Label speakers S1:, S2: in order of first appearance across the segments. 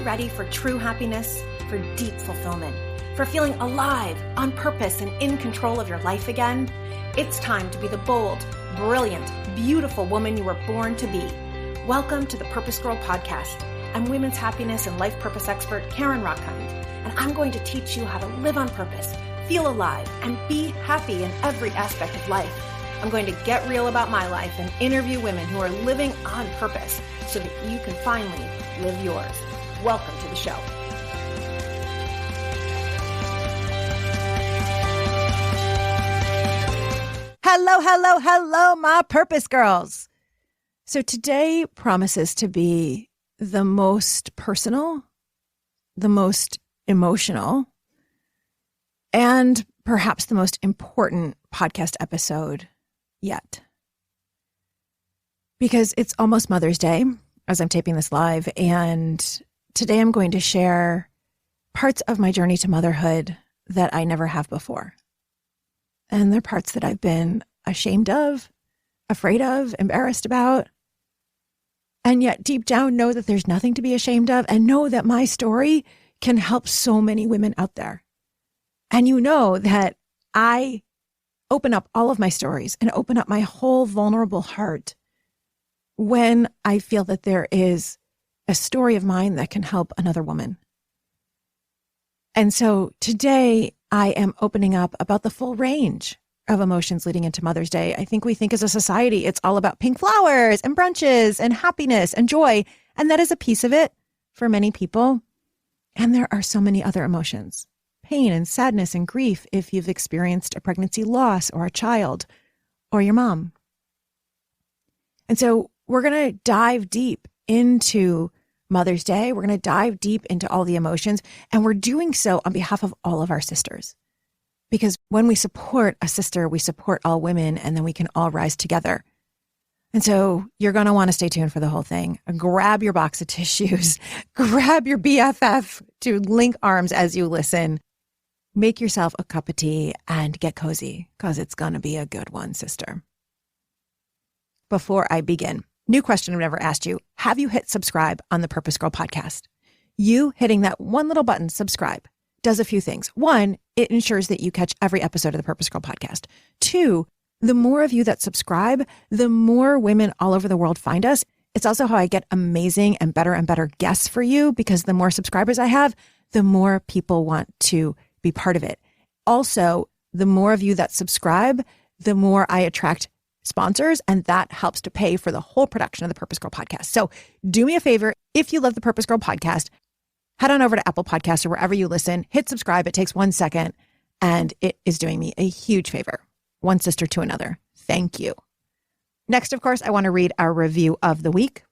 S1: ready for true happiness, for deep fulfillment, for feeling alive, on purpose, and in control of your life again? It's time to be the bold, brilliant, beautiful woman you were born to be. Welcome to the Purpose Girl Podcast. I'm women's happiness and life purpose expert Karen Rockkind, and I'm going to teach you how to live on purpose, feel alive, and be happy in every aspect of life. I'm going to get real about my life and interview women who are living on purpose so that you can finally live yours. Welcome to the show. Hello, my purpose girls. So today promises to be the most personal, the most emotional, and perhaps the most important podcast episode yet. Because it's almost Mother's Day as I'm taping this live, and today I'm going to share parts of my journey to motherhood that I never have before. And they're parts that I've been ashamed of, afraid of, embarrassed about, and yet deep down know that there's nothing to be ashamed of and know that my story can help so many women out there. And you know that I open up all of my stories and open up my whole vulnerable heart when I feel that there is a story of mine that can help another woman. And so today I am opening up about the full range of emotions leading into Mother's Day. I think we think as a society, it's all about pink flowers and brunches and happiness and joy. And that is a piece of it for many people. And there are so many other emotions, pain and sadness and grief if you've experienced a pregnancy loss or a child or your mom. And so we're going to dive deep into Mother's Day. We're going to dive deep into all the emotions. And we're doing so on behalf of all of our sisters. Because when we support a sister, we support all women, and then we can all rise together. And so you're going to want to stay tuned for the whole thing. Grab your box of tissues, grab your BFF to link arms as you listen. Make yourself a cup of tea and get cozy, because it's going to be a good one, sister. Before I begin, new question I've never asked you. Have you hit subscribe on the Purpose Girl podcast? You hitting that one little button, subscribe, does a few things. One, it ensures that you catch every episode of the Purpose Girl podcast. Two, the more of you that subscribe, the more women all over the world find us. It's also how I get amazing and better guests for you, because the more subscribers I have, the more people want to be part of it. Also, the more of you that subscribe, the more I attract sponsors, and that helps to pay for the whole production of the Purpose Girl podcast. So do me a favor. If you love the Purpose Girl podcast, head on over to Apple Podcasts or wherever you listen, hit subscribe. It takes 1 second, and it is doing me a huge favor. One sister to another. Thank you. Next, of course, I want to read our review of the week.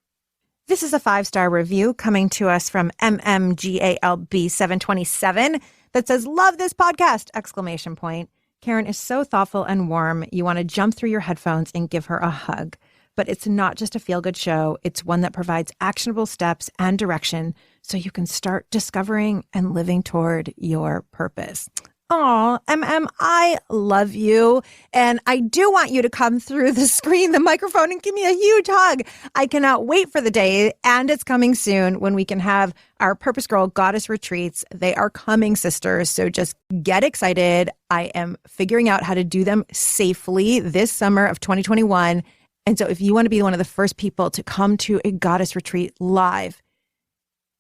S1: This is a 5-star review coming to us from MMGALB727 that says, "Love this podcast!" Exclamation point. Karen is so thoughtful and warm. You want to jump through your headphones and give her a hug. But it's not just a feel-good show. It's one that provides actionable steps and direction so you can start discovering and living toward your purpose. Aw, I love you. And I do want you to come through the screen, the microphone, and give me a huge hug. I cannot wait for the day, and it's coming soon, when we can have our Purpose Girl Goddess Retreats. They are coming, sisters, so just get excited. I am figuring out how to do them safely this summer of 2021. And so if you want to be one of the first people to come to a Goddess Retreat live,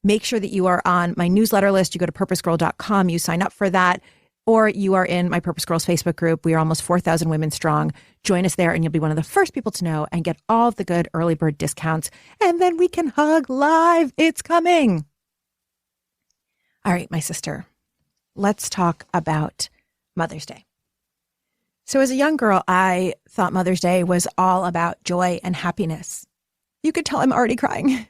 S1: make sure that you are on my newsletter list. You go to purposegirl.com, you sign up for that, or you are in my Purpose Girls Facebook group. We are almost 4,000 women strong. Join us there and you'll be one of the first people to know and get all of the good early bird discounts. And then we can hug live. It's coming. All right, my sister, let's talk about Mother's Day. So as a young girl, I thought Mother's Day was all about joy and happiness. You could tell I'm already crying.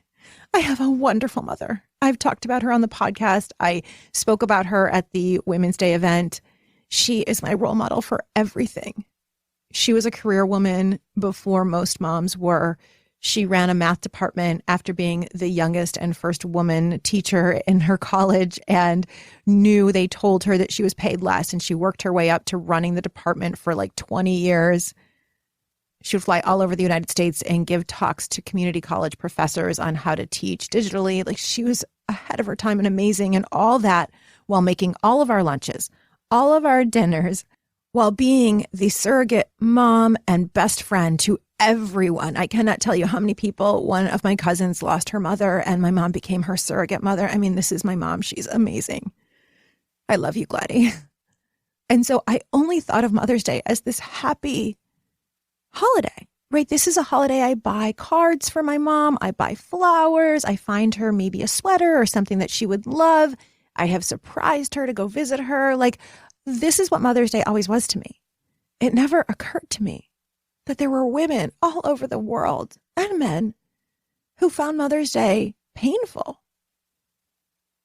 S1: I have a wonderful mother. I've talked about her on the podcast. I spoke about her at the Women's Day event. She is my role model for everything. She was a career woman before most moms were. She ran a math department after being the youngest and first woman teacher in her college, and knew they told her that she was paid less, and she worked her way up to running the department for like 20 years. She would fly all over the United States and give talks to community college professors on how to teach digitally. Like, she was a ahead of her time and amazing and all that, while making all of our lunches, all of our dinners, while being the surrogate mom and best friend to everyone. I cannot tell you how many people, one of my cousins lost her mother and my mom became her surrogate mother. I mean, this is my mom. She's amazing. I love you, Gladys. And so I only thought of Mother's Day as this happy holiday, right? This is a holiday I buy cards for my mom. I buy flowers. I find her maybe a sweater or something that she would love. I have surprised her to go visit her. Like, this is what Mother's Day always was to me. It never occurred to me that there were women all over the world and men who found Mother's Day painful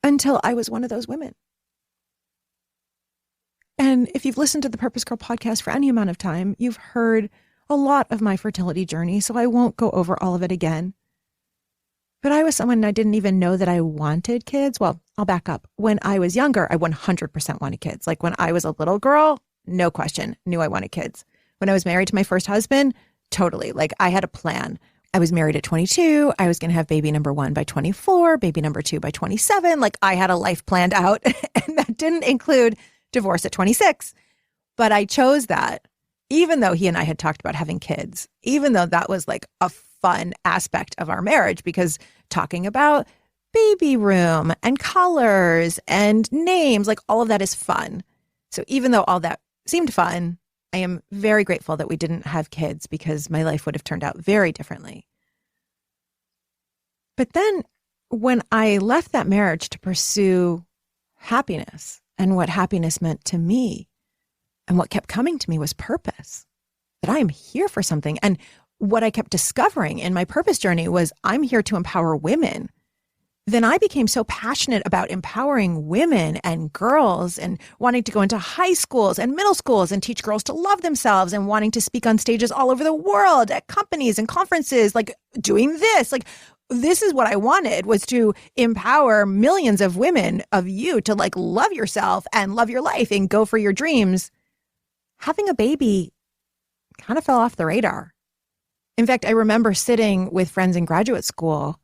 S1: until I was one of those women. And if you've listened to the Purpose Girl podcast for any amount of time, you've heard a lot of my fertility journey, so I won't go over all of it again. But I was someone, I didn't even know that I wanted kids. Well, I'll back up. When I was younger, I 100% wanted kids. Like when I was a little girl, no question, knew I wanted kids. When I was married to my first husband, totally. Like I had a plan. I was married at 22. I was going to have baby number 1 by 24, baby number 2 by 27. Like I had a life planned out, and that didn't include divorce at 26. But I chose that, even though he and I had talked about having kids, even though that was like a fun aspect of our marriage, because talking about baby room and colors and names, like all of that is fun. So even though all that seemed fun, I am very grateful that we didn't have kids, because my life would have turned out very differently. But then when I left that marriage to pursue happiness and what happiness meant to me, and what kept coming to me was purpose, that I am here for something. And what I kept discovering in my purpose journey was I'm here to empower women. Then I became so passionate about empowering women and girls and wanting to go into high schools and middle schools and teach girls to love themselves and wanting to speak on stages all over the world at companies and conferences, like doing this. Like this is what I wanted, was to empower millions of women, of you, to like love yourself and love your life and go for your dreams. Having a baby kind of fell off the radar. In fact, I remember sitting with friends in graduate school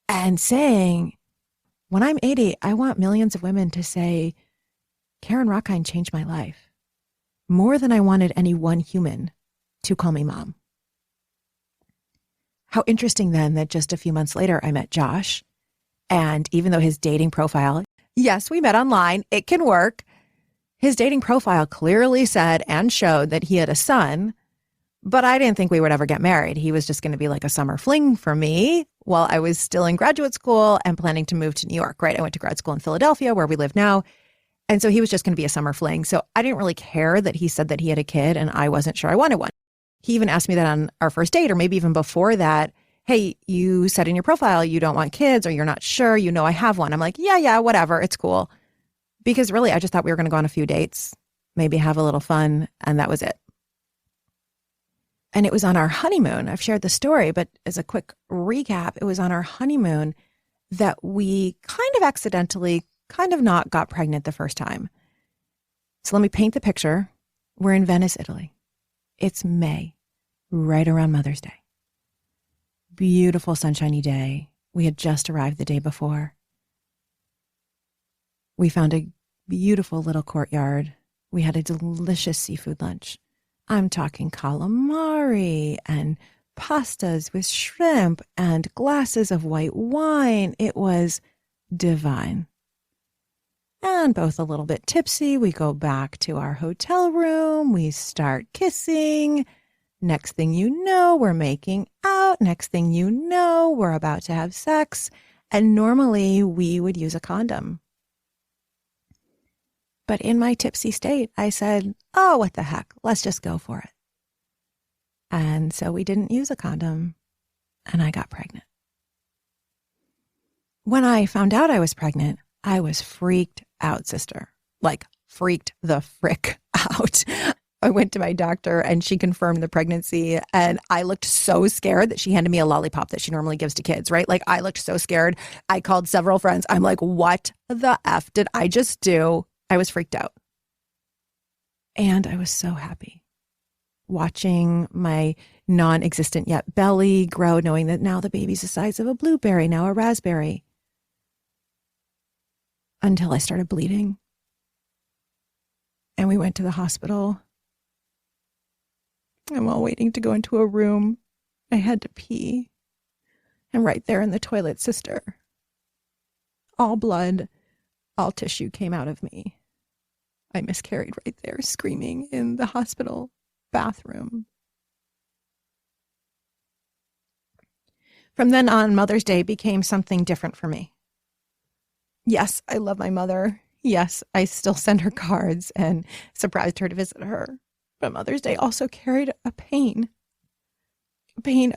S1: and saying, when I'm 80, I want millions of women to say, Karen Rockine changed my life more than I wanted any one human to call me mom. How interesting then that just a few months later, I met Josh. And even though his dating profile, yes, we met online, it can work. His dating profile clearly said and showed that he had a son, but I didn't think we would ever get married. He was just going to be like a summer fling for me while I was still in graduate school and planning to move to New York, right? I went to grad school in Philadelphia, where we live now. And so he was just going to be a summer fling. So I didn't really care that he said that he had a kid and I wasn't sure I wanted one. He even asked me that on our first date, or maybe even before that. Hey, you said in your profile you don't want kids, or you're not sure, you know I have one. I'm like, yeah, whatever, it's cool. Because really, I just thought we were going to go on a few dates, maybe have a little fun, and that was it. And it was on our honeymoon. I've shared the story, but as a quick recap, it was on our honeymoon that we kind of accidentally, kind of not got pregnant the first time. So let me paint the picture. We're in Venice, Italy. It's May, right around Mother's Day. Beautiful sunshiny day. We had just arrived the day before. We found a beautiful little courtyard. We had a delicious seafood lunch. I'm talking calamari and pastas with shrimp and glasses of white wine. It was divine. And both a little bit tipsy, we go back to our hotel room. We start kissing. Next thing you know, we're making out. Next thing you know, we're about to have sex. And normally we would use a condom. But in my tipsy state, I said, oh, what the heck? Let's just go for it. And so we didn't use a condom, and I got pregnant. When I found out I was pregnant, I was freaked out, sister. Like, freaked the frick out. I went to my doctor, and she confirmed the pregnancy, and I looked so scared that she handed me a lollipop that she normally gives to kids, right? Like, I looked so scared. I called several friends. I'm like, what the F did I just do? I was freaked out. And I was so happy watching my non-existent yet belly grow, knowing that now the baby's the size of a blueberry, now a raspberry. until I started bleeding. And we went to the hospital. And while waiting to go into a room, I had to pee. And right there in the toilet, sister, all blood, all tissue came out of me. I miscarried right there, screaming in the hospital bathroom. From then on, Mother's Day became something different for me. Yes, I love my mother. Yes, I still send her cards and surprised her to visit her. But Mother's Day also carried a pain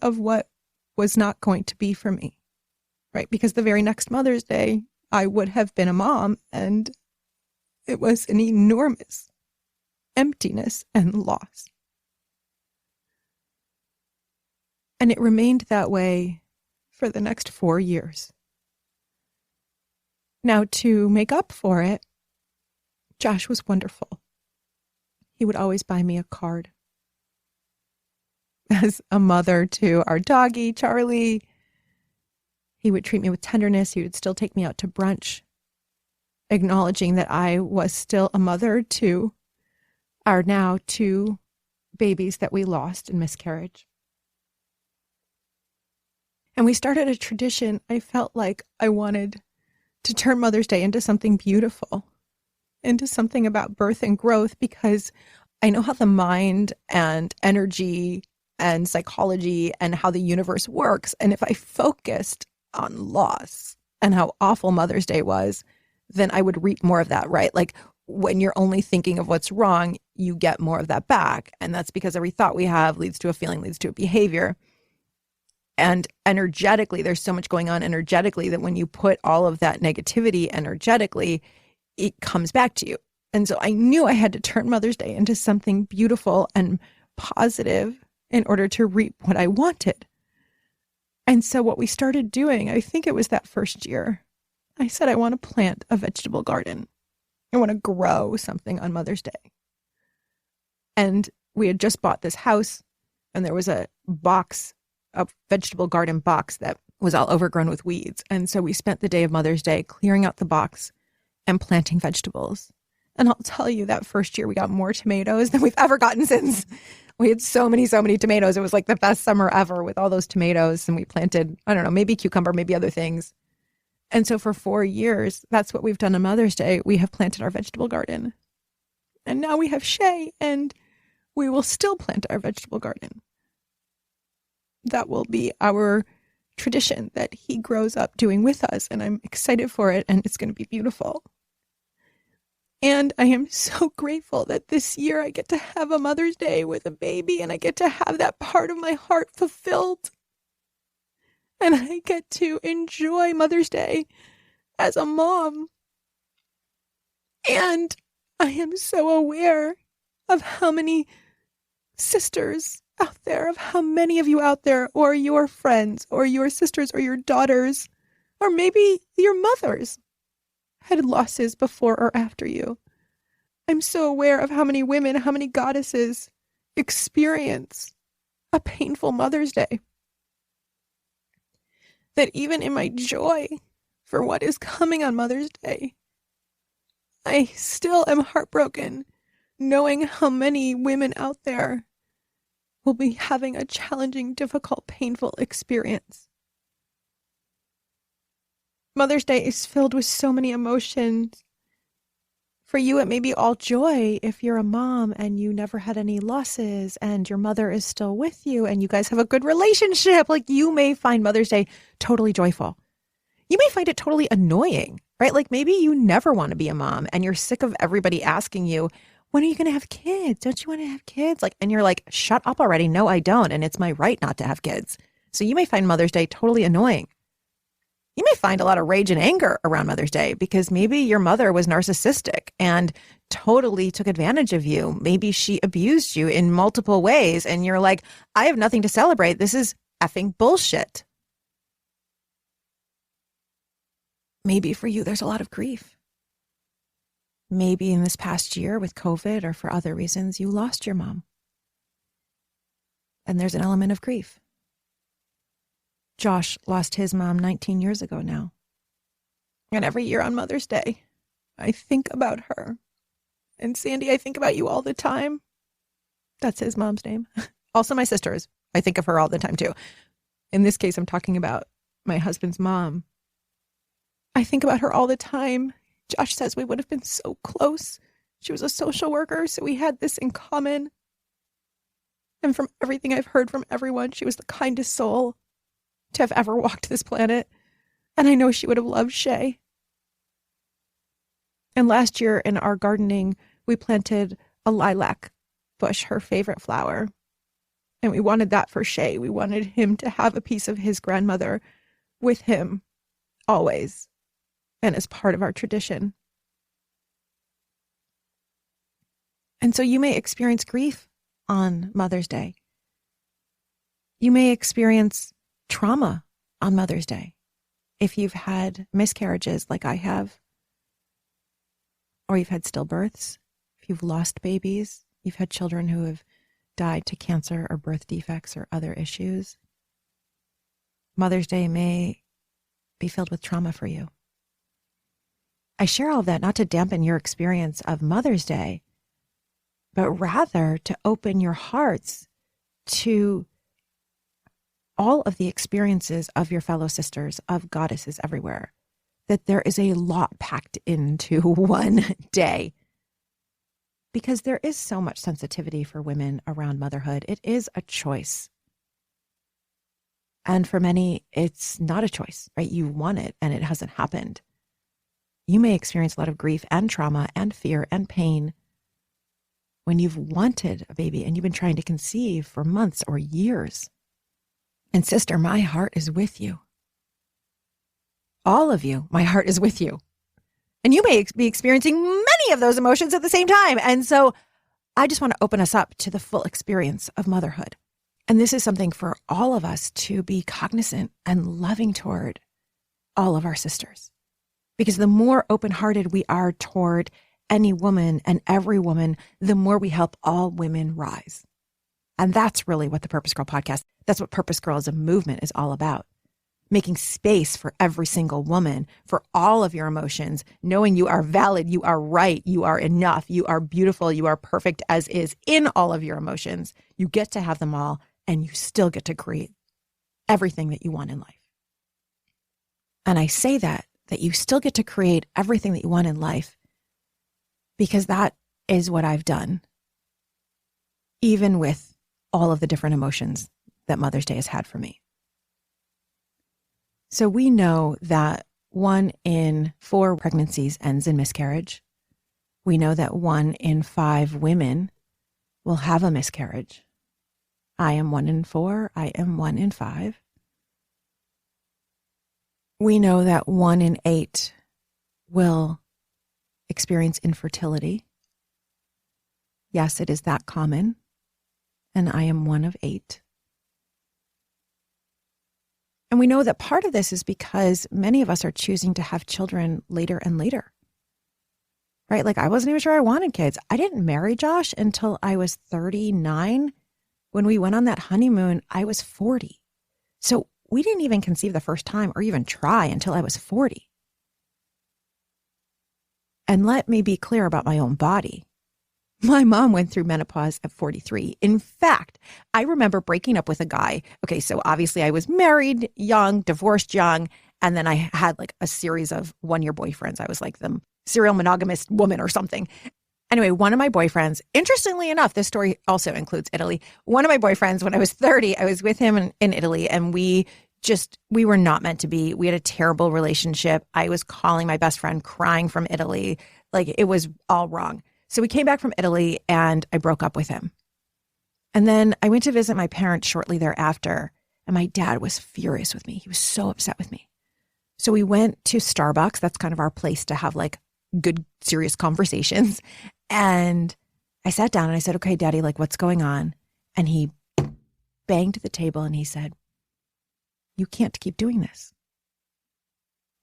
S1: of what was not going to be for me, right? Because the very next Mother's Day, I would have been a mom, and it was an enormous emptiness and loss. And it remained that way for the next 4 years. Now, to make up for it, Josh was wonderful. He would always buy me a card. As a mother to our doggy, Charlie, he would treat me with tenderness. He would still take me out to brunch, acknowledging that I was still a mother to our now 2 babies that we lost in miscarriage. And we started a tradition. I felt like I wanted to turn Mother's Day into something beautiful, into something about birth and growth, because I know how the mind and energy and psychology and how the universe works. And if I focused on loss and how awful Mother's Day was, then I would reap more of that, right? Like when you're only thinking of what's wrong, you get more of that back. And that's because every thought we have leads to a feeling, leads to a behavior. And energetically, there's so much going on energetically that when you put all of that negativity energetically, it comes back to you. And so I knew I had to turn Mother's Day into something beautiful and positive in order to reap what I wanted. And so what we started doing, I think it was that first year, I said, I want to plant a vegetable garden. I want to grow something on Mother's Day. And we had just bought this house, and there was a vegetable garden box that was all overgrown with weeds. And so we spent the day of Mother's Day clearing out the box and planting vegetables. And I'll tell you, that first year we got more tomatoes than we've ever gotten since. We had so many tomatoes. It was like the best summer ever with all those tomatoes. And we planted, I don't know, maybe cucumber, maybe other things. And so for 4 years, that's what we've done on Mother's Day. We have planted our vegetable garden. And now we have Shay, and we will still plant our vegetable garden. That will be our tradition that he grows up doing with us. And I'm excited for it. And it's going to be beautiful. And I am so grateful that this year I get to have a Mother's Day with a baby, and I get to have that part of my heart fulfilled. And I get to enjoy Mother's Day as a mom. And I am so aware of how many sisters out there, of how many of you out there, or your friends, or your sisters, or your daughters, or maybe your mothers had losses before or after you. I'm so aware of how many women, how many goddesses experience a painful Mother's Day. That even in my joy for what is coming on Mother's Day, I still am heartbroken knowing how many women out there will be having a challenging, difficult, painful experience. Mother's Day is filled with so many emotions. For you, it may be all joy if you're a mom and you never had any losses and your mother is still with you and you guys have a good relationship. Like, you may find Mother's Day totally joyful. You may find it totally annoying, right? Like, maybe you never want to be a mom and you're sick of everybody asking you, when are you going to have kids? Don't you want to have kids? Like, and you're like, shut up already. No, I don't. And it's my right not to have kids. So you may find Mother's Day totally annoying. You may find a lot of rage and anger around Mother's Day because maybe your mother was narcissistic and totally took advantage of you. Maybe she abused you in multiple ways. And you're like, I have nothing to celebrate. This is effing bullshit. Maybe for you, there's a lot of grief. Maybe in this past year with COVID or for other reasons, you lost your mom. And there's an element of grief. Josh lost his mom 19 years ago now. And every year on Mother's Day, I think about her. And Sandy, I think about you all the time. That's his mom's name. Also my sisters. I think of her all the time too. In this case, I'm talking about my husband's mom. I think about her all the time. Josh says we would have been so close. She was a social worker, so we had this in common. And from everything I've heard from everyone, she was the kindest soul to have ever walked this planet. And I know she would have loved Shay. And last year in our gardening, we planted a lilac bush, her favorite flower. And we wanted that for Shay. We wanted him to have a piece of his grandmother with him always and as part of our tradition. And so you may experience grief on Mother's Day. You may experience trauma on Mother's Day if you've had miscarriages like I have, or you've had stillbirths, if you've lost babies, you've had children who have died to cancer or birth defects or other issues. Mother's Day may be filled with trauma for you. I share all of that not to dampen your experience of Mother's Day, but rather to open your hearts to all of the experiences of your fellow sisters, of goddesses everywhere, that there is a lot packed into one day. Because there is so much sensitivity for women around motherhood. It is a choice. And for many, it's not a choice, right? You want it and it hasn't happened. You may experience a lot of grief and trauma and fear and pain when you've wanted a baby and you've been trying to conceive for months or years. And sister, my heart is with you. All of you, my heart is with you. And you may be experiencing many of those emotions at the same time. And so I just want to open us up to the full experience of motherhood. And this is something for all of us to be cognizant and loving toward all of our sisters. Because the more open-hearted we are toward any woman and every woman, the more we help all women rise. And that's really what the Purpose Girl podcast, that's what Purpose Girl as a movement is all about. Making space for every single woman, for all of your emotions, knowing you are valid, you are right, you are enough, you are beautiful, you are perfect as is in all of your emotions. You get to have them all, and you still get to create everything that you want in life. And I say that you still get to create everything that you want in life, because that is what I've done, even with all of the different emotions that Mother's Day has had for me. So we know that 1 in 4 pregnancies ends in miscarriage. We know that 1 in 5 women will have a miscarriage. I am 1 in 4. I am 1 in 5. We know that 1 in 8 will experience infertility. Yes, it is that common. And I am 1 of 8. And we know that part of this is because many of us are choosing to have children later and later, right? Like I wasn't even sure I wanted kids. I didn't marry Josh until I was 39. When we went on that honeymoon, I was 40. So we didn't even conceive the first time or even try until I was 40. And let me be clear about my own body. My mom went through menopause at 43. In fact, I remember breaking up with a guy. Okay, so obviously I was married young, divorced young, and then I had like a series of one-year boyfriends. I was like the serial monogamous woman or something. Anyway, one of my boyfriends, interestingly enough, this story also includes Italy. One of my boyfriends, when I was 30, I was with him in Italy, and we were not meant to be. We had a terrible relationship. I was calling my best friend, crying from Italy. Like it was all wrong. So we came back from Italy and I broke up with him. And then I went to visit my parents shortly thereafter, and my dad was furious with me. He was so upset with me. So we went to Starbucks. That's kind of our place to have like good, serious conversations. And I sat down and I said, okay, Daddy, like what's going on? And he banged the table and he said, you can't keep doing this.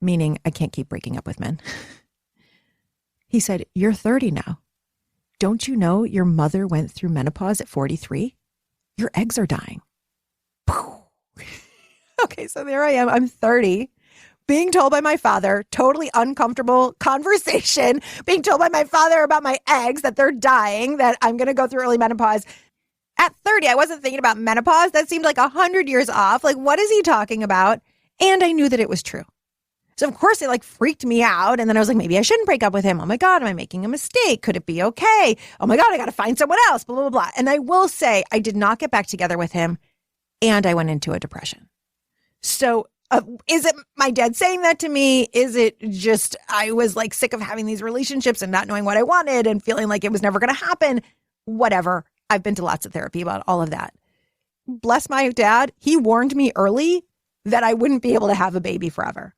S1: Meaning I can't keep breaking up with men. He said, you're 30 now. Don't you know your mother went through menopause at 43? Your eggs are dying. Okay, so there I am. I'm 30, being told by my father, totally uncomfortable conversation, being told by my father about my eggs, that they're dying, that I'm going to go through early menopause. At 30, I wasn't thinking about menopause. That seemed like 100 years off. Like, what is he talking about? And I knew that it was true. So, of course, it like freaked me out. And then I was like, maybe I shouldn't break up with him. Oh, my God, am I making a mistake? Could it be okay? Oh, my God, I got to find someone else, blah, blah, blah. And I will say I did not get back together with him and I went into a depression. So is it my dad saying that to me? Is it just I was like sick of having these relationships and not knowing what I wanted and feeling like it was never going to happen? Whatever. I've been to lots of therapy about all of that. Bless my dad. He warned me early that I wouldn't be able to have a baby forever.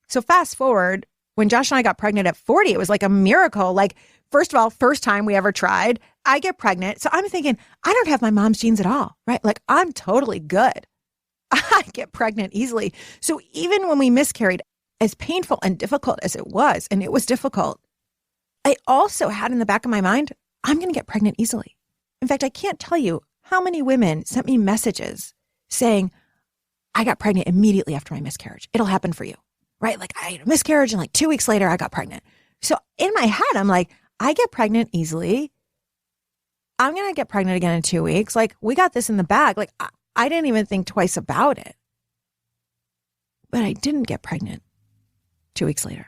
S1: So fast forward, when Josh and I got pregnant at 40, it was like a miracle. Like, first of all, first time we ever tried, I get pregnant. So I'm thinking, I don't have my mom's genes at all, right? Like, I'm totally good. I get pregnant easily. So even when we miscarried, as painful and difficult as it was, and it was difficult, I also had in the back of my mind, I'm going to get pregnant easily. In fact, I can't tell you how many women sent me messages saying, I got pregnant immediately after my miscarriage. It'll happen for you, right? Like I had a miscarriage and like 2 weeks later, I got pregnant. So in my head, I'm like, I get pregnant easily. I'm going to get pregnant again in 2 weeks. Like we got this in the bag. Like I didn't even think twice about it. But I didn't get pregnant 2 weeks later.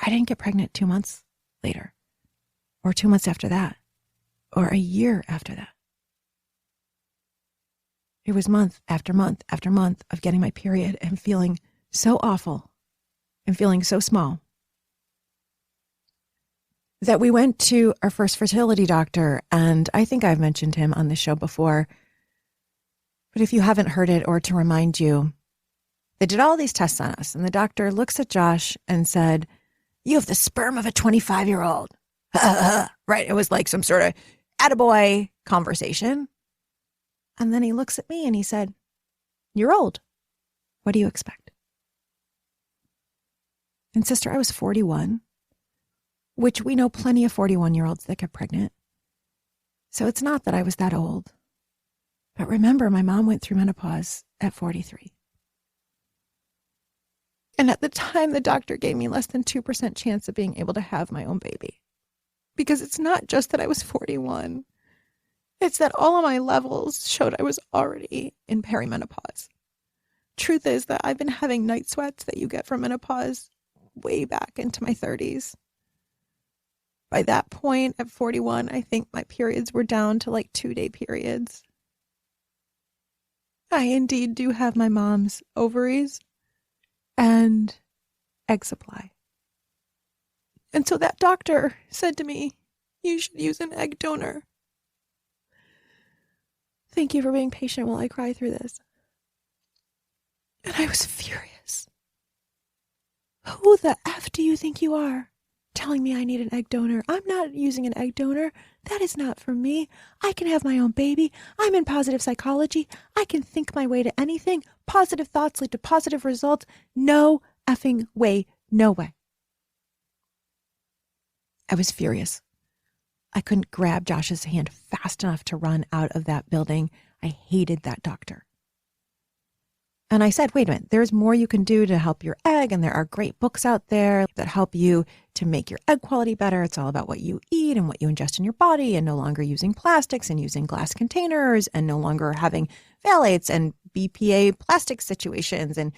S1: I didn't get pregnant 2 months later or 2 months after that or a year after that. It was month after month after month of getting my period and feeling so awful and feeling so small that we went to our first fertility doctor. And I think I've mentioned him on the show before. But if you haven't heard it, or to remind you, they did all these tests on us. And the doctor looks at Josh and said, you have the sperm of a 25-year-old. Right. It was like some sort of attaboy conversation. And then he looks at me and he said, you're old. What do you expect? And sister, I was 41, which we know plenty of 41-year-olds that get pregnant. So it's not that I was that old. But remember, my mom went through menopause at 43. And at the time, the doctor gave me less than 2% chance of being able to have my own baby. Because it's not just that I was 41. It's that all of my levels showed I was already in perimenopause. Truth is that I've been having night sweats that you get from menopause way back into my 30s. By that point, at 41, I think my periods were down to like 2-day periods. I indeed do have my mom's ovaries and egg supply. And so that doctor said to me, you should use an egg donor. Thank you for being patient while I cry through this. And I was furious. Who the F do you think you are? Telling me I need an egg donor. I'm not using an egg donor. That is not for me. I can have my own baby. I'm in positive psychology. I can think my way to anything. Positive thoughts lead to positive results. No effing way. No way. I was furious. I couldn't grab Josh's hand fast enough to run out of that building. I hated that doctor. And I said, wait a minute, there's more you can do to help your egg. And there are great books out there that help you to make your egg quality better. It's all about what you eat and what you ingest in your body, and no longer using plastics and using glass containers and no longer having phthalates and BPA plastic situations and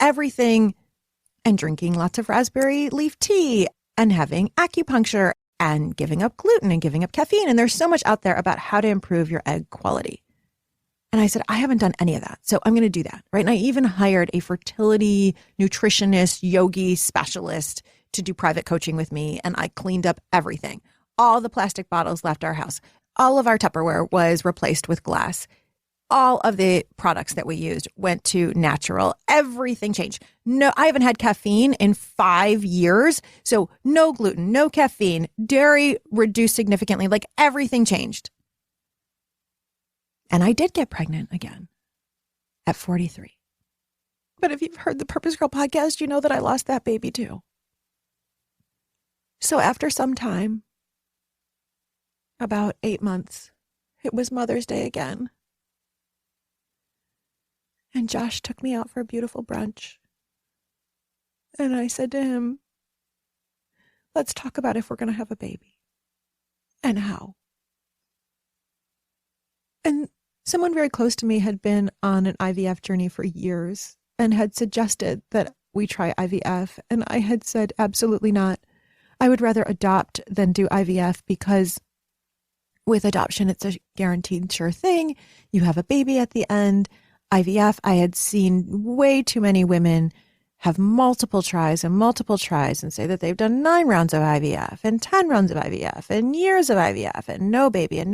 S1: everything, and drinking lots of raspberry leaf tea and having acupuncture and giving up gluten and giving up caffeine. And there's so much out there about how to improve your egg quality. And I said, I haven't done any of that. So I'm going to do that. Right. And I even hired a fertility nutritionist, yogi specialist to do private coaching with me. And I cleaned up everything. All the plastic bottles left our house. All of our Tupperware was replaced with glass. All of the products that we used went to natural. Everything changed. No, I haven't had caffeine in 5 years. So no gluten, no caffeine, dairy reduced significantly. Like everything changed. And I did get pregnant again at 43. But if you've heard the Purpose Girl podcast, you know that I lost that baby too. So after some time, about 8 months, it was Mother's Day again. And Josh took me out for a beautiful brunch. And I said to him, let's talk about if we're going to have a baby and how. And someone very close to me had been on an IVF journey for years and had suggested that we try IVF. And I had said, absolutely not. I would rather adopt than do IVF because with adoption, it's a guaranteed sure thing. You have a baby at the end. IVF, I had seen way too many women have multiple tries and say that they've done 9 rounds of IVF and 10 rounds of IVF and years of IVF and no baby and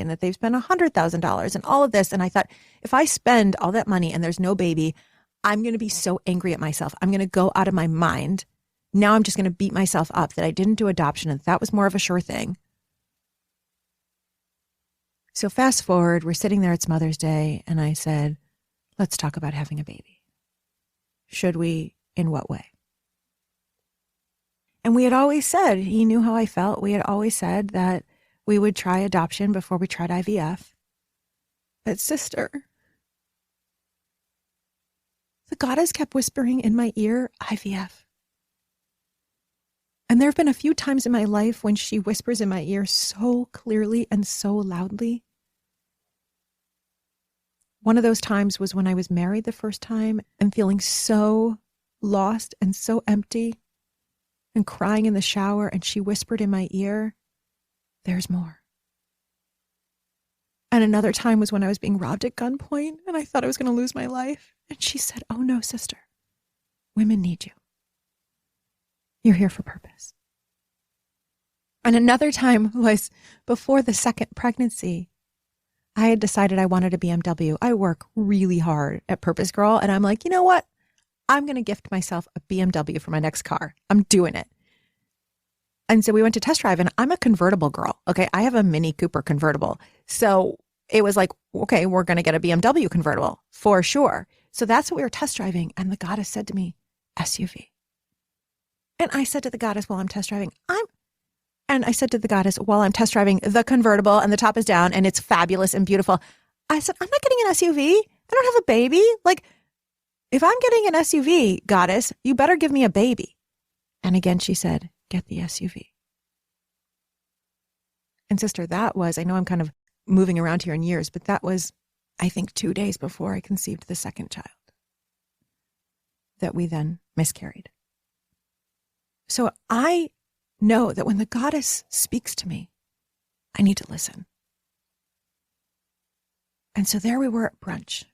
S1: that they've spent $100,000 and all of this. And I thought, if I spend all that money and there's no baby, I'm going to be so angry at myself. I'm going to go out of my mind. Now I'm just going to beat myself up that I didn't do adoption and that was more of a sure thing. So fast forward, we're sitting there, it's Mother's Day, and I said, let's talk about having a baby. Should we? In what way? And we had always said, he knew how I felt. We had always said that we would try adoption before we tried IVF. But sister, the goddess kept whispering in my ear, IVF. And there have been a few times in my life when she whispers in my ear so clearly and so loudly. One of those times was when I was married the first time and feeling so lost and so empty and crying in the shower. And she whispered in my ear, there's more. And another time was when I was being robbed at gunpoint and I thought I was going to lose my life. And she said, oh no, sister, women need you. You're here for purpose. And another time was before the second pregnancy. I had decided I wanted a BMW. I work really hard at Purpose Girl. And I'm like, you know what? I'm going to gift myself a BMW for my next car. I'm doing it. And so we went to test drive and I'm a convertible girl. Okay. I have a Mini Cooper convertible. So it was like, okay, we're going to get a BMW convertible for sure. So that's what we were test driving. And the goddess said to me, SUV. And I said to the goddess while I'm test driving, I said to the goddess while I'm test driving the convertible and the top is down and it's fabulous and beautiful. I said, I'm not getting an SUV. I don't have a baby. Like, if I'm getting an SUV, goddess, you better give me a baby. And again, she said, get the SUV. And sister, that was, I know I'm kind of moving around here in years, but that was, I think, 2 days before I conceived the second child that we then miscarried. So I know that when the goddess speaks to me, I need to listen. And so there we were at brunch.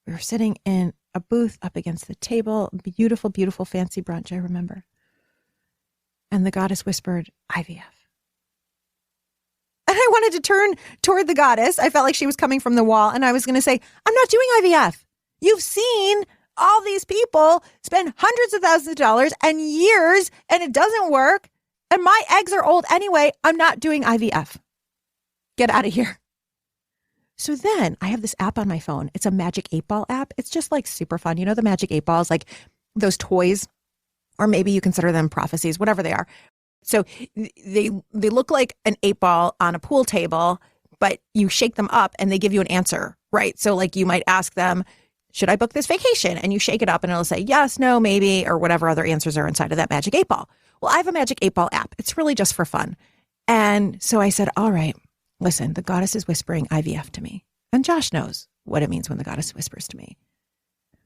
S1: We were sitting in a booth up against the table, beautiful, beautiful, fancy brunch, I remember. And the goddess whispered, IVF. And I wanted to turn toward the goddess. I felt like she was coming from the wall. And I was going to say, I'm not doing IVF. You've seen all these people spend hundreds of thousands of dollars and years and it doesn't work. And my eggs are old anyway. I'm not doing IVF. Get out of here. So then I have this app on my phone. It's a Magic 8-Ball app. It's just like super fun. You know, the Magic 8-Balls, like those toys, or maybe you consider them prophecies, whatever they are. So they look like an 8-ball on a pool table, but you shake them up and they give you an answer, right? So like you might ask them, should I book this vacation? And you shake it up and it'll say yes, no, maybe, or whatever other answers are inside of that Magic 8-Ball. Well, I have a Magic 8-Ball app. It's really just for fun. And so I said, all right, listen, the goddess is whispering IVF to me. And Josh knows what it means when the goddess whispers to me.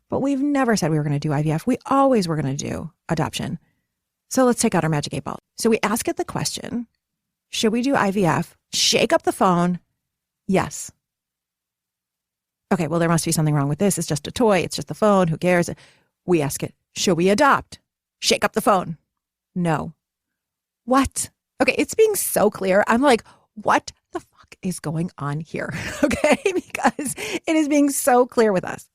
S1: But we've never said we were going to do IVF. We always were going to do adoption. So let's take out our Magic 8-Ball. So we ask it the question, should we do IVF? Shake up the phone. Yes. Okay, well, there must be something wrong with this. It's just a toy. It's just the phone. Who cares? We ask it, should we adopt? Shake up the phone. No. What? Okay, it's being so clear. I'm like, what the fuck is going on here? Okay, because it is being so clear with us.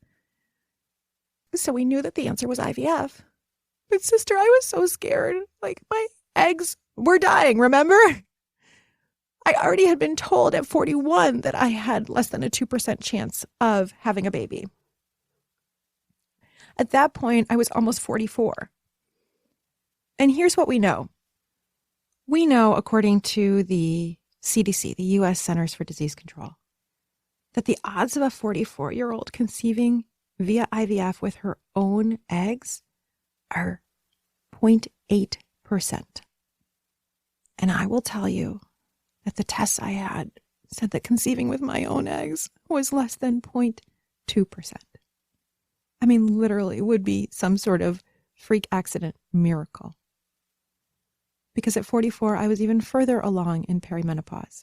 S1: So we knew that the answer was IVF. But sister, I was so scared. Like my eggs were dying, remember? I already had been told at 41 that I had less than a 2% chance of having a baby. At that point, I was almost 44. And here's what we know. We know, according to the CDC, the U.S. Centers for Disease Control, that the odds of a 44-year-old conceiving via IVF with her own eggs are 0.8%. And I will tell you that the tests I had said that conceiving with my own eggs was less than 0.2%. I mean, literally would be some sort of freak accident miracle. Because at 44, I was even further along in perimenopause.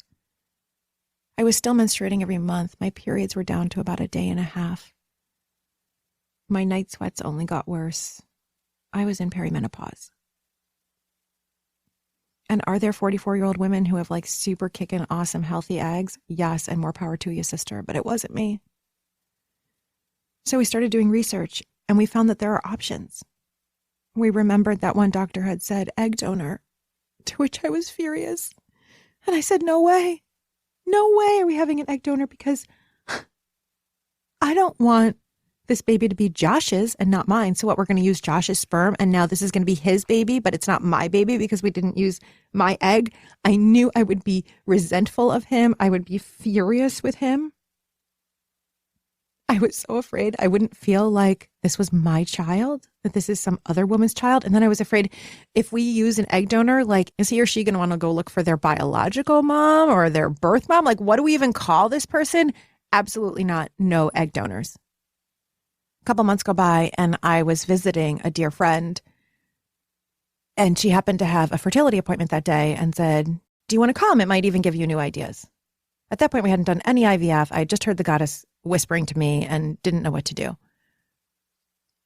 S1: I was still menstruating every month. My periods were down to about a day and a half. My night sweats only got worse. I was in perimenopause. And are there 44-year-old women who have like super kicking awesome healthy eggs? Yes, and more power to you, sister, but it wasn't me. So we started doing research and we found that there are options. We remembered that one doctor had said egg donor, to which I was furious. And I said, no way are we having an egg donor, because I don't want this baby to be Josh's and not mine. So what, we're going to use Josh's sperm and now this is going to be his baby, but it's not my baby because we didn't use my egg. I knew I would be resentful of him. I would be furious with him. I was so afraid I wouldn't feel like this was my child, that this is some other woman's child. And then I was afraid if we use an egg donor, like, is he or she going to want to go look for their biological mom or their birth mom? Like, what do we even call this person? Absolutely not. No egg donors. A couple months go by and I was visiting a dear friend and she happened to have a fertility appointment that day and said, do you want to come? It might even give you new ideas. At that point, we hadn't done any IVF. I had just heard the goddess whispering to me and didn't know what to do.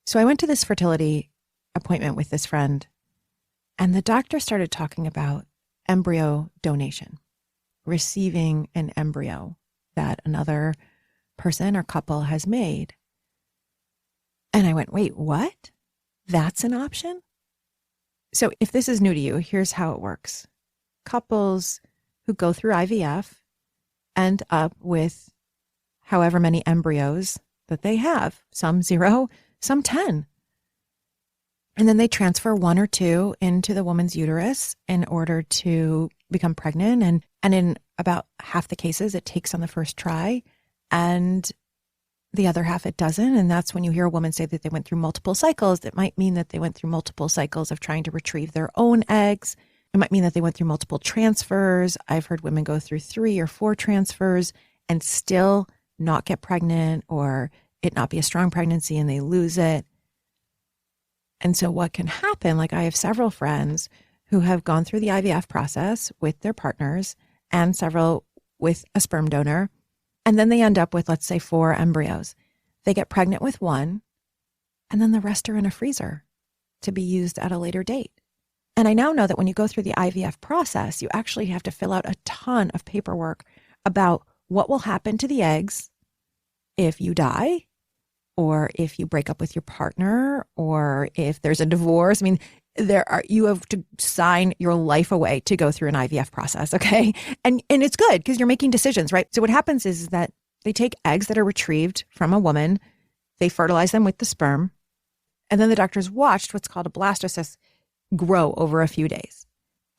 S1: So I went to this fertility appointment with this friend and the doctor started talking about embryo donation, receiving an embryo that another person or couple has made. And I went, wait, what? That's an option? So if this is new to you, here's how it works. Couples who go through IVF end up with however many embryos that they have, some 0, some 10. And then they transfer 1 or 2 into the woman's uterus in order to become pregnant. And in about half the cases, it takes on the first try. And the other half, it doesn't. And that's when you hear a woman say that they went through multiple cycles. That might mean that they went through multiple cycles of trying to retrieve their own eggs. It might mean that they went through multiple transfers. I've heard women go through 3 or 4 transfers and still not get pregnant, or it not be a strong pregnancy and they lose it. And so what can happen, like I have several friends who have gone through the IVF process with their partners and several with a sperm donor. And then they end up with, let's say, 4 embryos. They get pregnant with 1, and then the rest are in a freezer to be used at a later date. And I now know that when you go through the IVF process, you actually have to fill out a ton of paperwork about what will happen to the eggs if you die, or if you break up with your partner, or if there's a divorce. I mean, you have to sign your life away to go through an IVF process, okay? And it's good because you're making decisions, right? So what happens is that they take eggs that are retrieved from a woman, they fertilize them with the sperm, and then the doctors watched what's called a blastocyst grow over a few days.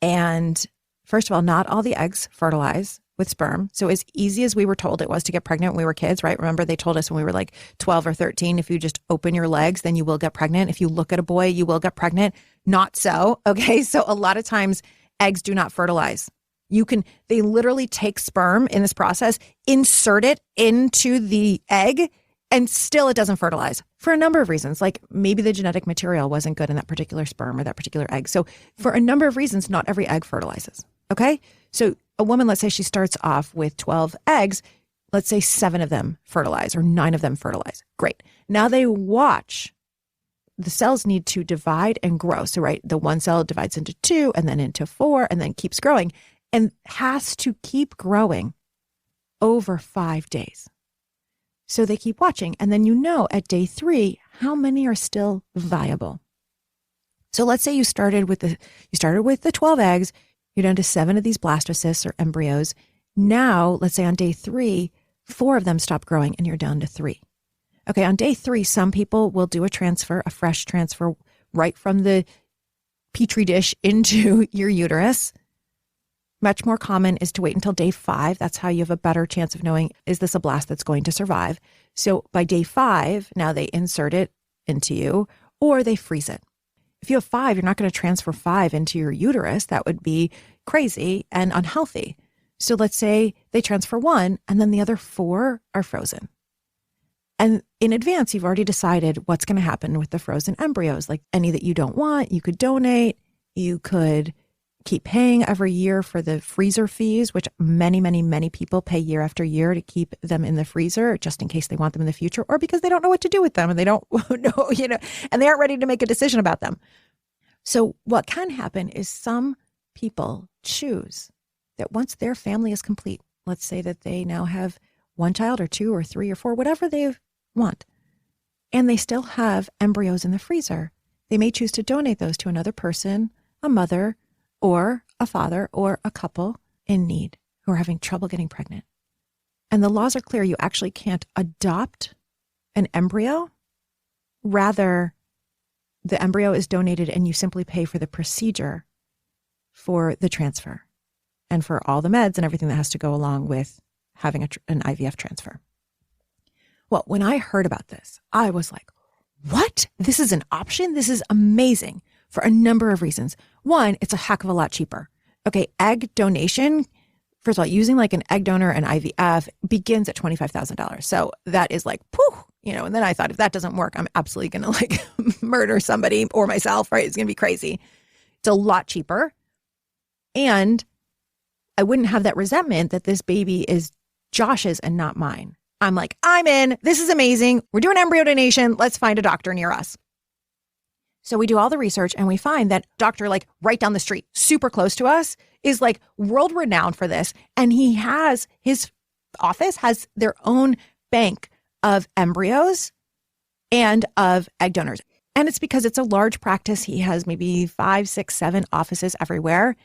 S1: And first of all, not all the eggs fertilize with sperm. So as easy as we were told it was to get pregnant when we were kids, right? Remember they told us when we were like 12 or 13, if you just open your legs, then you will get pregnant. If you look at a boy, you will get pregnant. Not so. Okay. So a lot of times eggs do not fertilize. They literally take sperm in this process, insert it into the egg, and still it doesn't fertilize for a number of reasons. Like maybe the genetic material wasn't good in that particular sperm or that particular egg. So for a number of reasons, not every egg fertilizes. Okay. So a woman, let's say she starts off with 12 eggs, let's say 7 of them fertilize or 9 of them fertilize. Great. Now they watch. The cells need to divide and grow. So, right, the one cell divides into 2 and then into 4 and then keeps growing and has to keep growing over 5 days. So they keep watching. And then at day 3, how many are still viable. So let's say you started with the 12 eggs. You're down to 7 of these blastocysts or embryos. Now, let's say on day 3, 4 of them stop growing and you're down to 3. Okay, on day 3, some people will do a fresh transfer right from the petri dish into your uterus. Much more common is to wait until day 5. That's how you have a better chance of knowing, is this a blast that's going to survive? So by day 5, now they insert it into you or they freeze it. If you have 5, you're not going to transfer 5 into your uterus. That would be crazy and unhealthy. So let's say they transfer 1 and then the other 4 are frozen. And in advance, you've already decided what's going to happen with the frozen embryos. Like any that you don't want, you could donate. You could keep paying every year for the freezer fees, which many, many, many people pay year after year to keep them in the freezer just in case they want them in the future or because they don't know what to do with them and they don't know, and they aren't ready to make a decision about them. So what can happen is some people choose that once their family is complete, let's say that they now have 1 child or 2 or 3 or 4, whatever they want, and they still have embryos in the freezer, they may choose to donate those to another person, a mother or a father or a couple in need who are having trouble getting pregnant. And the laws are clear. You actually can't adopt an embryo. Rather, the embryo is donated and you simply pay for the procedure for the transfer and for all the meds and everything that has to go along with having an IVF transfer. Well, when I heard about this, I was like, what? This is an option? This is amazing for a number of reasons. One, it's a heck of a lot cheaper. Okay, egg donation, first of all, using like an egg donor and IVF begins at $25,000. So that is like, poof, and then I thought if that doesn't work, I'm absolutely going to like murder somebody or myself, right? It's going to be crazy. It's a lot cheaper. And I wouldn't have that resentment that this baby is Josh's and not mine. I'm like, I'm in. This is amazing. We're doing embryo donation. Let's find a doctor near us. So we do all the research and we find that doctor like right down the street, super close to us, is like world renowned for this. And his office has their own bank of embryos and of egg donors. And it's because it's a large practice. He has maybe 5, 6, 7 offices everywhere.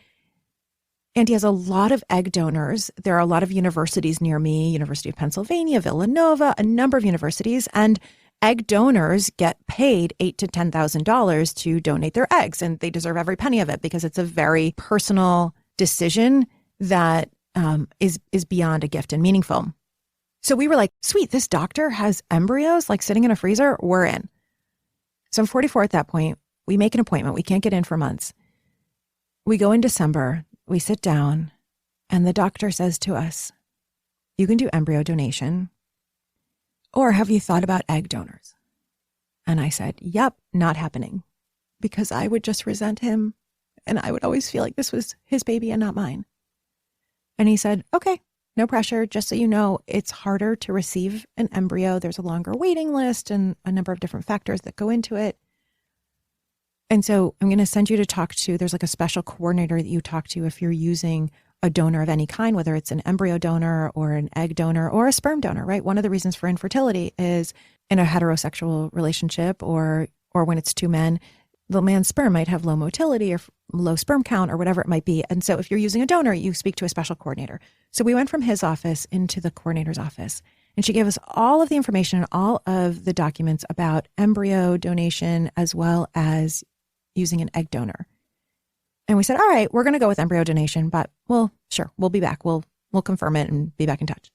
S1: And he has a lot of egg donors. There are a lot of universities near me, University of Pennsylvania, Villanova, a number of universities. And egg donors get paid $8,000 to $10,000 to donate their eggs. And they deserve every penny of it because it's a very personal decision that is beyond a gift and meaningful. So we were like, sweet, this doctor has embryos like sitting in a freezer. We're in. So I'm 44 at that point. We make an appointment. We can't get in for months. We go in December. We sit down and the doctor says to us, you can do embryo donation, or have you thought about egg donors? And I said, yep, not happening, because I would just resent him and I would always feel like this was his baby and not mine. And he said, okay, no pressure. Just so you know, it's harder to receive an embryo. There's a longer waiting list and a number of different factors that go into it. And so I'm going to send you to talk to, there's like a special coordinator that you talk to if you're using a donor of any kind, whether it's an embryo donor or an egg donor or a sperm donor, right? One of the reasons for infertility is in a heterosexual relationship or when it's 2 men, the man's sperm might have low motility or low sperm count or whatever it might be. And so if you're using a donor, you speak to a special coordinator. So we went from his office into the coordinator's office. And she gave us all of the information, all of the documents about embryo donation, as well as using an egg donor. And we said, all right, we're going to go with embryo donation, but well, sure, we'll be back. We'll confirm it and be back in touch.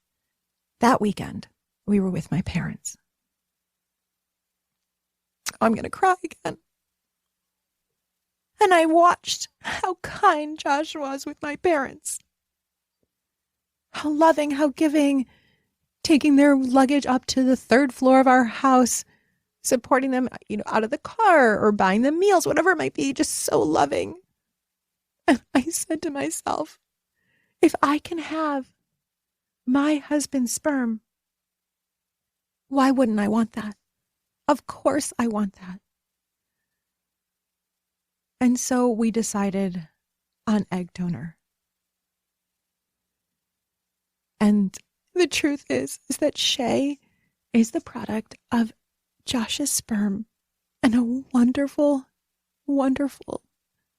S1: That weekend, we were with my parents. I'm going to cry again. And I watched how kind Josh was with my parents. How loving, how giving, taking their luggage up to the 3rd floor of our house, supporting them, out of the car or buying them meals, whatever it might be, just so loving. And I said to myself, if I can have my husband's sperm, why wouldn't I want that? Of course I want that. And so we decided on egg donor. And the truth is that Shay is the product of Josh's sperm and a wonderful, wonderful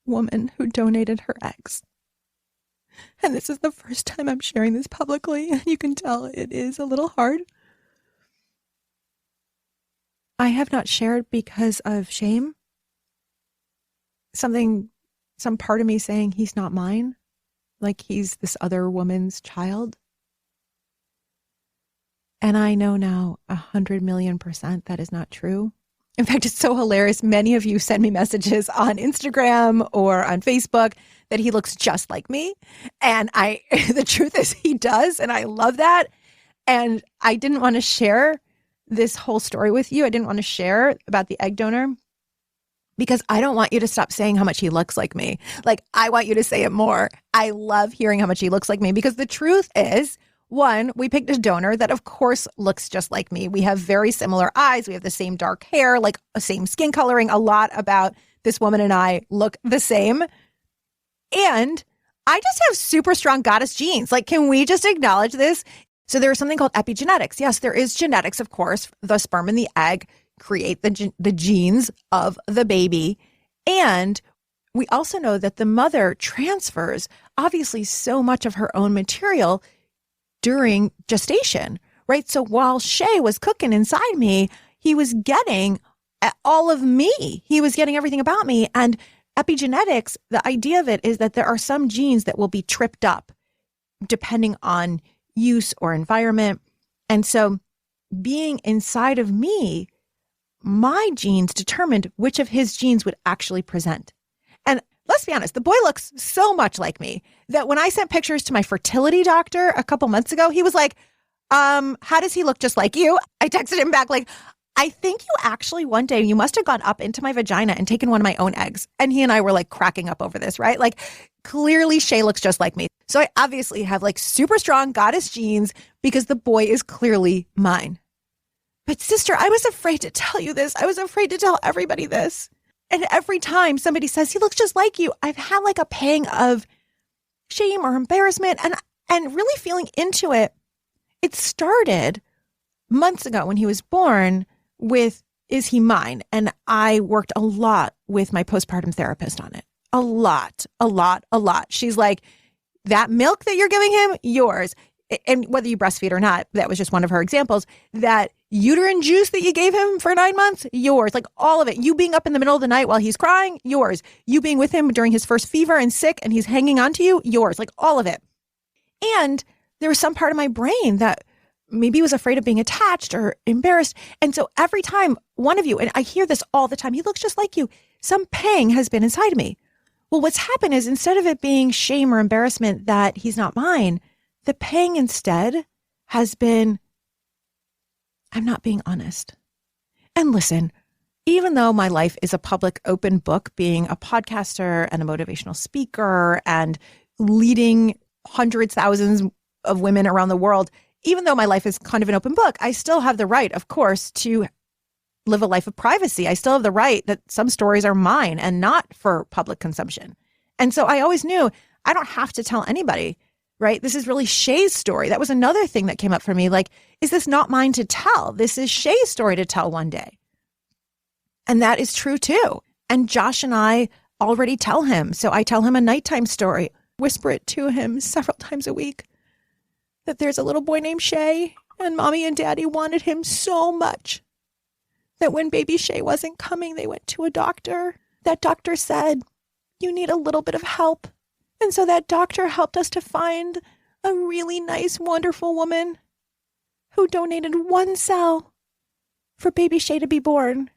S1: woman who donated her eggs. And this is the first time I'm sharing this publicly, and you can tell it is a little hard. I have not shared because of shame. Some part of me saying he's not mine, like he's this other woman's child. And I know now 100,000,000% that is not true. In fact, it's so hilarious. Many of you send me messages on Instagram or on Facebook that he looks just like me. And the truth is he does. And I love that. And I didn't want to share this whole story with you. I didn't want to share about the egg donor because I don't want you to stop saying how much he looks like me. Like, I want you to say it more. I love hearing how much he looks like me because the truth is, one, we picked a donor that of course looks just like me. We have very similar eyes. We have the same dark hair, like same skin coloring. A lot about this woman and I look the same. And I just have super strong goddess genes. Like, can we just acknowledge this? So there is something called epigenetics. Yes, there is genetics, of course. The sperm and the egg create the genes of the baby. And we also know that the mother transfers, obviously, so much of her own material during gestation, right? So while Shay was cooking inside me, he was getting all of me. He was getting everything about me. And epigenetics, the idea of it is that there are some genes that will be tripped up depending on use or environment. And so being inside of me, my genes determined which of his genes would actually present. And let's be honest, the boy looks so much like me that when I sent pictures to my fertility doctor a couple months ago, he was like, how does he look just like you? I texted him back like, I think you actually one day, you must have gone up into my vagina and taken one of my own eggs. And he and I were like cracking up over this, right? Like, clearly Shay looks just like me. So I obviously have like super strong goddess genes because the boy is clearly mine. But sister, I was afraid to tell you this. I was afraid to tell everybody this. And every time somebody says he looks just like you, I've had like a pang of shame or embarrassment and really feeling into it. It started months ago when he was born with, is he mine? And I worked a lot with my postpartum therapist on it. A lot. She's like, that milk that you're giving him, yours. And whether you breastfeed or not, that was just one of her examples. That uterine juice that you gave him for 9 months, yours. Like all of it. You being up in the middle of the night while he's crying, yours. You being with him during his first fever and sick and he's hanging on to you, yours. Like all of it. And there was some part of my brain that maybe was afraid of being attached or embarrassed. And so every time one of you, and I hear this all the time, he looks just like you, some pang has been inside of me. Well, what's happened is instead of it being shame or embarrassment that he's not mine, the pang instead has been, I'm not being honest. And listen, even though my life is a public open book, being a podcaster and a motivational speaker and leading hundreds, thousands of women around the world, even though my life is kind of an open book, I still have the right, of course, to live a life of privacy. I still have the right that some stories are mine and not for public consumption. And so I always knew I don't have to tell anybody, right? This is really Shay's story. That was another thing that came up for me. Like, is this not mine to tell? This is Shay's story to tell one day. And that is true too. And Josh and I already tell him. So I tell him a nighttime story, whisper it to him several times a week, that there's a little boy named Shay and mommy and daddy wanted him so much that when baby Shay wasn't coming, they went to a doctor. That doctor said, you need a little bit of help. And so that doctor helped us to find a really nice, wonderful woman who donated one cell for baby Shay to be born.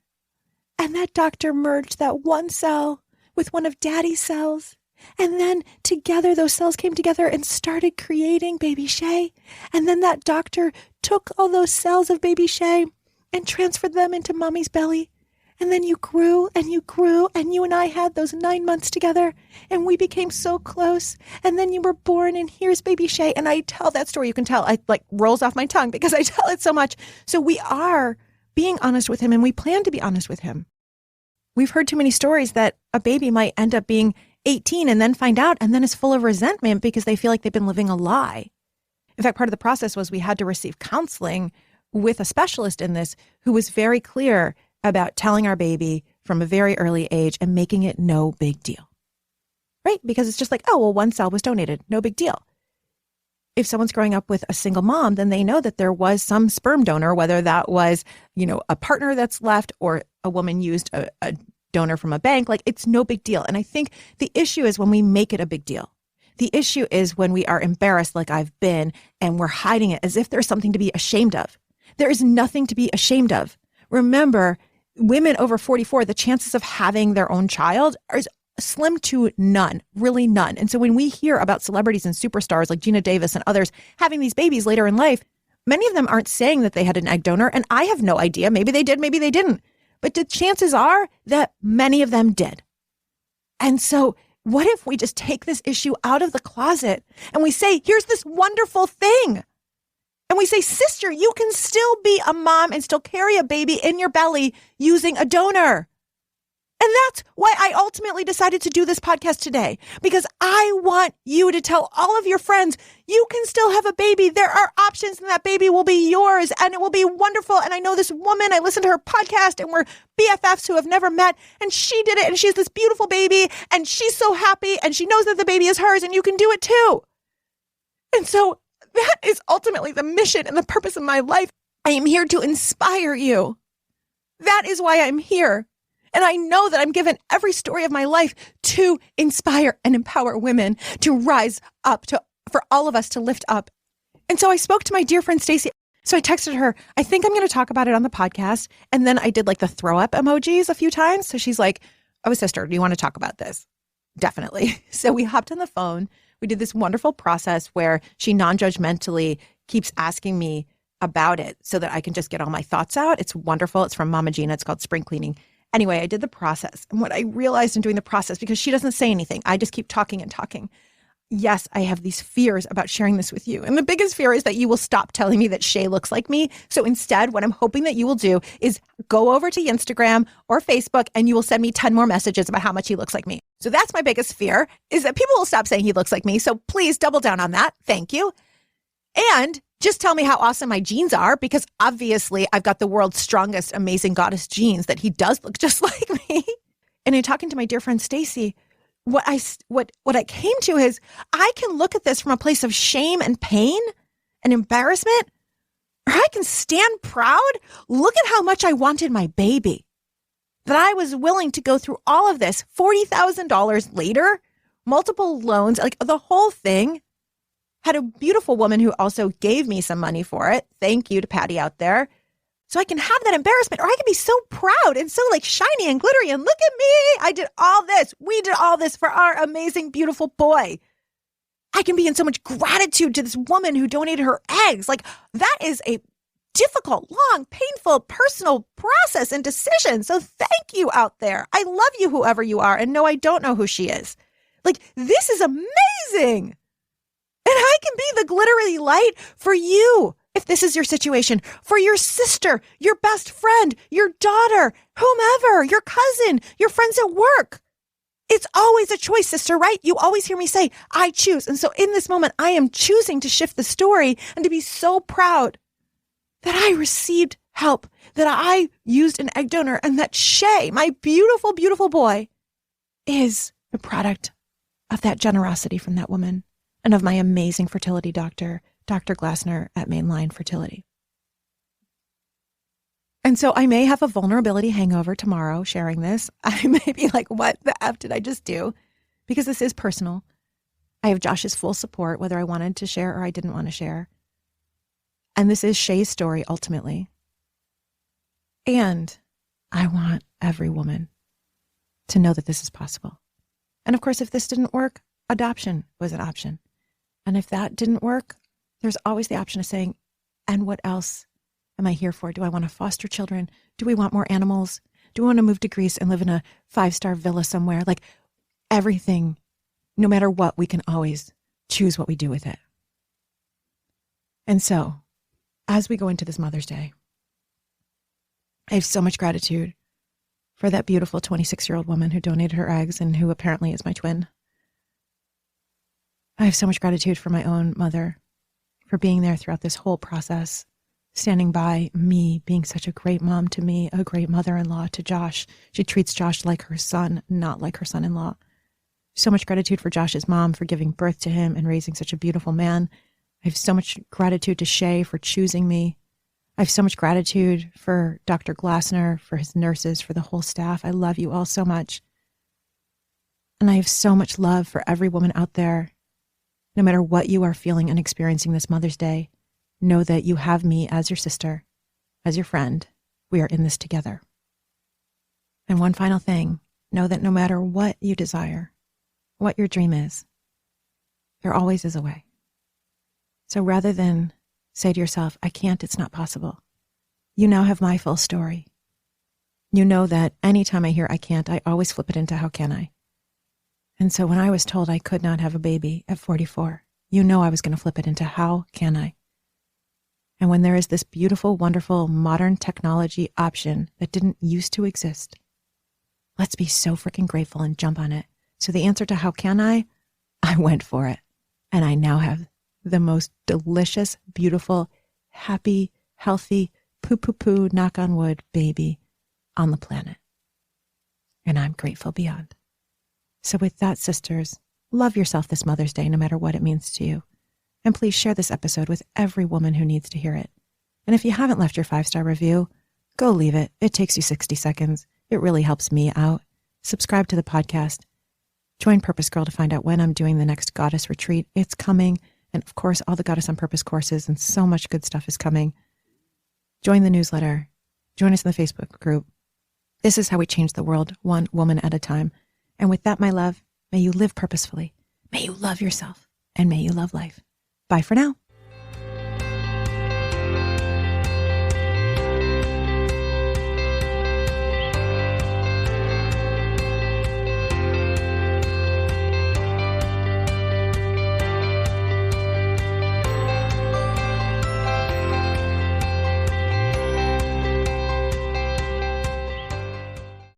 S1: And that doctor merged that one cell with one of daddy's cells. And then together, those cells came together and started creating baby Shay. And then that doctor took all those cells of baby Shay and transferred them into mommy's belly. And then you grew and you grew and you and I had those 9 months together and we became so close. And then you were born and here's baby Shay. And I tell that story, you can tell, it like rolls off my tongue because I tell it so much. So we are being honest with him and we plan to be honest with him. We've heard too many stories that a baby might end up being 18 and then find out and then is full of resentment because they feel like they've been living a lie. In fact, part of the process was we had to receive counseling with a specialist in this who was very clear about telling our baby from a very early age and making it no big deal, right? Because it's just like, oh, well, one cell was donated, no big deal. If someone's growing up with a single mom, then they know that there was some sperm donor, whether that was, a partner that's left or a woman used a donor from a bank, like it's no big deal. And I think the issue is when we make it a big deal. The issue is when we are embarrassed like I've been and we're hiding it as if there's something to be ashamed of. There is nothing to be ashamed of. Remember, women over 44, the chances of having their own child are slim to none, really none. And so when we hear about celebrities and superstars like Gina Davis and others having these babies later in life, many of them aren't saying that they had an egg donor. And I have no idea. Maybe they did, maybe they didn't. But the chances are that many of them did. And so what if we just take this issue out of the closet and we say, here's this wonderful thing. And we say, sister, you can still be a mom and still carry a baby in your belly using a donor. And that's why I ultimately decided to do this podcast today, because I want you to tell all of your friends, you can still have a baby. There are options and that baby will be yours and it will be wonderful. And I know this woman, I listened to her podcast and we're BFFs who have never met, and she did it and she has this beautiful baby and she's so happy and she knows that the baby is hers and you can do it too. And so that is ultimately the mission and the purpose of my life. I am here to inspire you. That is why I'm here. And I know that I'm given every story of my life to inspire and empower women to rise up, for all of us to lift up. And so I spoke to my dear friend, Stacy. So I texted her, I think I'm going to talk about it on the podcast. And then I did like the throw up emojis a few times. So she's like, oh, sister, do you want to talk about this? Definitely. So we hopped on the phone. We did this wonderful process where she non-judgmentally keeps asking me about it so that I can just get all my thoughts out. It's wonderful. It's from Mama Gina. It's called Spring Cleaning. Anyway, I did the process. And what I realized in doing the process, because she doesn't say anything, I just keep talking and talking. Yes, I have these fears about sharing this with you. And the biggest fear is that you will stop telling me that Shay looks like me. So instead, what I'm hoping that you will do is go over to Instagram or Facebook and you will send me 10 more messages about how much he looks like me. So that's my biggest fear, is that people will stop saying he looks like me. So please double down on that. Thank you. And just tell me how awesome my genes are, because obviously I've got the world's strongest, amazing goddess genes that he does look just like me. And in talking to my dear friend Stacy, what I came to is I can look at this from a place of shame and pain and embarrassment, or I can stand proud. Look at how much I wanted my baby, that I was willing to go through all of this, $40,000 later, multiple loans, like the whole thing. Had a beautiful woman who also gave me some money for it. Thank you to Patty out there. So I can have that embarrassment, or I can be so proud and so like shiny and glittery and look at me. I did all this. We did all this for our amazing, beautiful boy. I can be in so much gratitude to this woman who donated her eggs. Like, that is a difficult, long, painful, personal process and decision. So thank you out there. I love you, whoever you are. And no, I don't know who she is. Like, this is amazing. And I can be the glittery light for you, if this is your situation, for your sister, your best friend, your daughter, whomever, your cousin, your friends at work. It's always a choice, sister, right? You always hear me say, I choose. And so in this moment, I am choosing to shift the story and to be so proud that I received help, that I used an egg donor, and that Shay, my beautiful, beautiful boy, is the product of that generosity from that woman. And of my amazing fertility doctor, Dr. Glassner at Mainline Fertility. And so I may have a vulnerability hangover tomorrow sharing this. I may be like, what the F did I just do? Because this is personal. I have Josh's full support, whether I wanted to share or I didn't want to share. And this is Shay's story, ultimately. And I want every woman to know that this is possible. And of course, if this didn't work, adoption was an option. And if that didn't work, there's always the option of saying, and what else am I here for? Do I want to foster children? Do we want more animals? Do we want to move to Greece and live in a 5-star villa somewhere? Like, everything, no matter what, we can always choose what we do with it. And so, as we go into this Mother's Day, I have so much gratitude for that beautiful 26-year-old woman who donated her eggs and who apparently is my twin. I have so much gratitude for my own mother for being there throughout this whole process, standing by me, being such a great mom to me, a great mother-in-law to Josh. She treats Josh like her son, not like her son-in-law. So much gratitude for Josh's mom for giving birth to him and raising such a beautiful man. I have so much gratitude to Shay for choosing me. I have so much gratitude for Dr. Glassner, for his nurses, for the whole staff. I love you all so much. And I have so much love for every woman out there. No matter what you are feeling and experiencing this Mother's Day, know that you have me as your sister, as your friend. We are in this together. And one final thing, know that no matter what you desire, what your dream is, there always is a way. So rather than say to yourself, I can't, it's not possible, you now have my full story. You know that anytime I hear I can't, I always flip it into how can I? And so when I was told I could not have a baby at 44, you know I was going to flip it into how can I? And when there is this beautiful, wonderful, modern technology option that didn't used to exist, let's be so freaking grateful and jump on it. So the answer to how can I went for it. And I now have the most delicious, beautiful, happy, healthy, poo-poo-poo, knock on wood, baby on the planet. And I'm grateful beyond. So with that, sisters, love yourself this Mother's Day, no matter what it means to you. And please share this episode with every woman who needs to hear it. And if you haven't left your 5-star review, go leave it. It takes you 60 seconds. It really helps me out. Subscribe to the podcast. Join Purpose Girl to find out when I'm doing the next Goddess Retreat. It's coming. And of course, all the Goddess on Purpose courses and so much good stuff is coming. Join the newsletter. Join us in the Facebook group. This is how we change the world, one woman at a time. And with that, my love, may you live purposefully. May you love yourself. And may you love life. Bye for now.